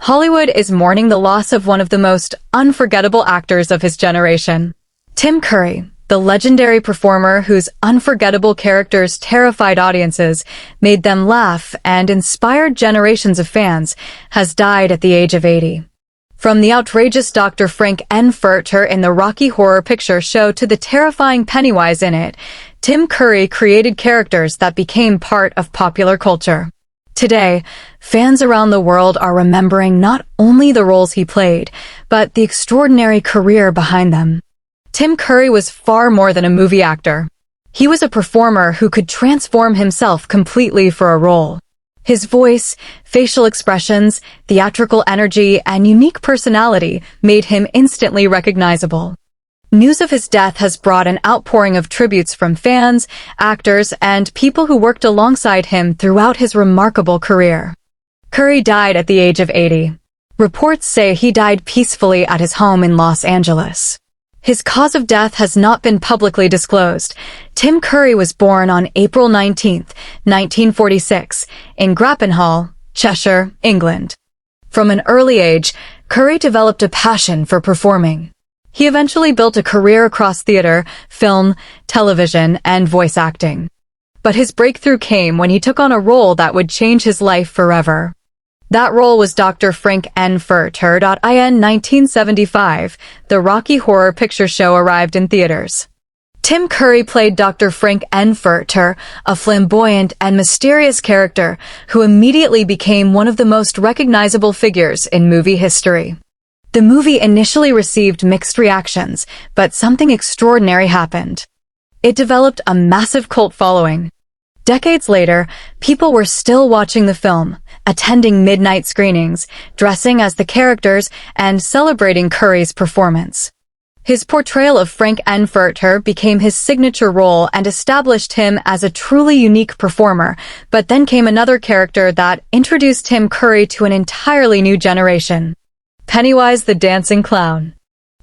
Hollywood is mourning the loss of one of the most unforgettable actors of his generation. Tim Curry, the legendary performer whose unforgettable characters terrified audiences, made them laugh, and inspired generations of fans, has died at the age of 80. From the outrageous Dr. Frank-N-Furter in the Rocky Horror Picture Show to the terrifying Pennywise in it, Tim Curry created characters that became part of popular culture. Today, fans around the world are remembering not only the roles he played, but the extraordinary career behind them. Tim Curry was far more than a movie actor. He was a performer who could transform himself completely for a role. His voice, facial expressions, theatrical energy, and unique personality made him instantly recognizable. News of his death has brought an outpouring of tributes from fans, actors, and people who worked alongside him throughout his remarkable career. Curry died at the age of 80. Reports say he died peacefully at his home in Los Angeles. His cause of death has not been publicly disclosed. Tim Curry was born on April 19, 1946, in Grappenhall, Cheshire, England. From an early age, Curry developed a passion for performing. He eventually built a career across theater, film, television, and voice acting. But his breakthrough came when he took on a role that would change his life forever. That role was Dr. Frank-N-Furter in 1975. The Rocky Horror Picture Show arrived in theaters. Tim Curry played Dr. Frank-N-Furter, a flamboyant and mysterious character who immediately became one of the most recognizable figures in movie history. The movie initially received mixed reactions, but something extraordinary happened. It developed a massive cult following. Decades later, people were still watching the film, attending midnight screenings, dressing as the characters, and celebrating Curry's performance. His portrayal of Frank-N-Furter became his signature role and established him as a truly unique performer, but then came another character that introduced Tim Curry to an entirely new generation. Pennywise the Dancing Clown.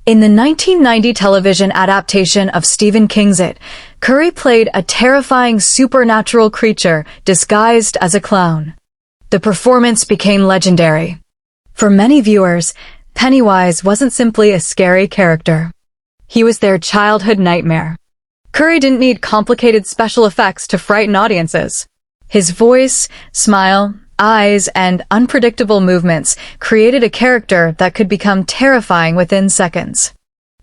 In the 1990 television adaptation of Stephen King's It, Curry played a terrifying supernatural creature disguised as a clown. The performance became legendary. For many viewers, Pennywise wasn't simply a scary character. He was their childhood nightmare. Curry didn't need complicated special effects to frighten audiences. His voice, smile, eyes, and unpredictable movements created a character that could become terrifying within seconds.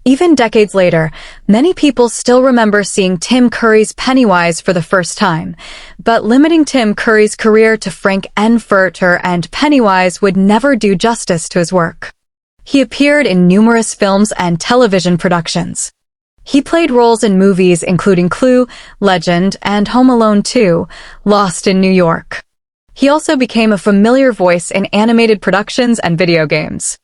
Even decades later, many people still remember seeing Tim Curry's Pennywise for the first time, but limiting Tim Curry's career to Frank-N-Furter and Pennywise would never do justice to his work. He appeared in numerous films and television productions. He played roles in movies including Clue, Legend, and Home Alone 2, Lost in New York. He also became a familiar voice in animated productions and video games.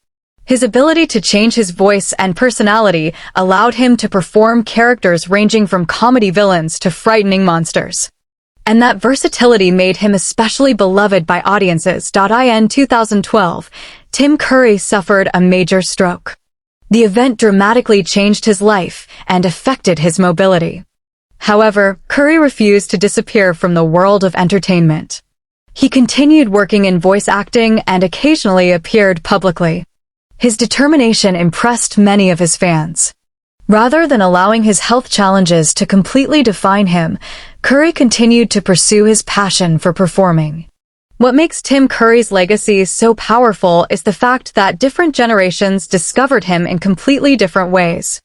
His ability to change his voice and personality allowed him to perform characters ranging from comedy villains to frightening monsters. And that versatility made him especially beloved by audiences. In 2012, Tim Curry suffered a major stroke. The event dramatically changed his life and affected his mobility. However, Curry refused to disappear from the world of entertainment. He continued working in voice acting and occasionally appeared publicly. His determination impressed many of his fans. Rather than allowing his health challenges to completely define him, Curry continued to pursue his passion for performing. What makes Tim Curry's legacy so powerful is the fact that different generations discovered him in completely different ways.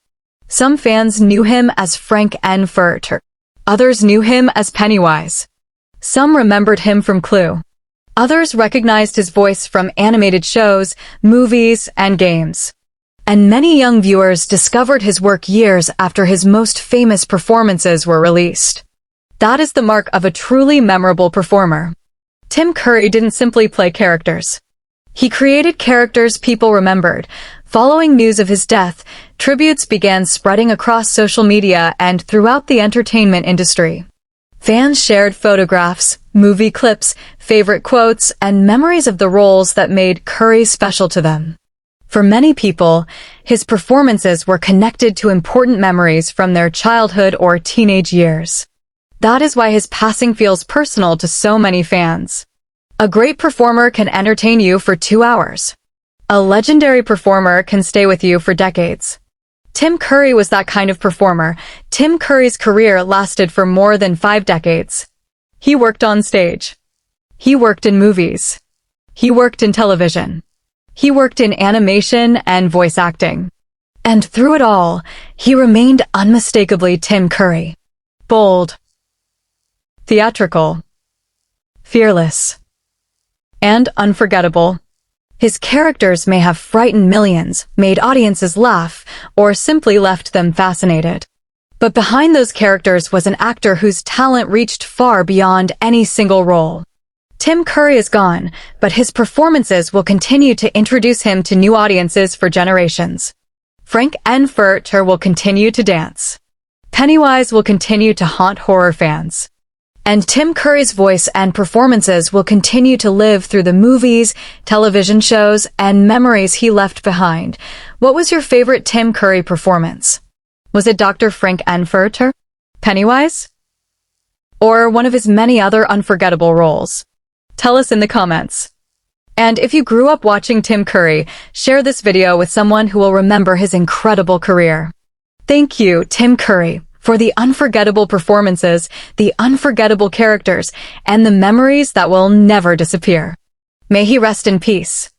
Some fans knew him as Frank-N-Furter. Others knew him as Pennywise. Some remembered him from Clue. Others recognized his voice from animated shows, movies, and games. And many young viewers discovered his work years after his most famous performances were released. That is the mark of a truly memorable performer. Tim Curry didn't simply play characters. He created characters people remembered. Following news of his death, tributes began spreading across social media and throughout the entertainment industry. Fans shared photographs, movie clips, favorite quotes, and memories of the roles that made Curry special to them. For many people, his performances were connected to important memories from their childhood or teenage years. That is why his passing feels personal to so many fans. A great performer can entertain you for 2 hours, A legendary performer can stay with you for decades. Tim Curry was that kind of performer. Tim Curry's career lasted for more than 5 decades. He worked on stage. He worked in movies. He worked in television. He worked in animation and voice acting. And through it all, he remained unmistakably Tim Curry. Bold, theatrical, fearless, and unforgettable. His characters may have frightened millions, made audiences laugh, or simply left them fascinated. But behind those characters was an actor whose talent reached far beyond any single role. Tim Curry is gone, but his performances will continue to introduce him to new audiences for generations. Frank-N-Furter will continue to dance. Pennywise will continue to haunt horror fans. And Tim Curry's voice and performances will continue to live through the movies, television shows, and memories he left behind. What was your favorite Tim Curry performance? Was it Dr. Frank-N-Furter? Pennywise? Or one of his many other unforgettable roles? Tell us in the comments. And if you grew up watching Tim Curry, share this video with someone who will remember his incredible career. Thank you, Tim Curry, for the unforgettable performances, the unforgettable characters, and the memories that will never disappear. May he rest in peace.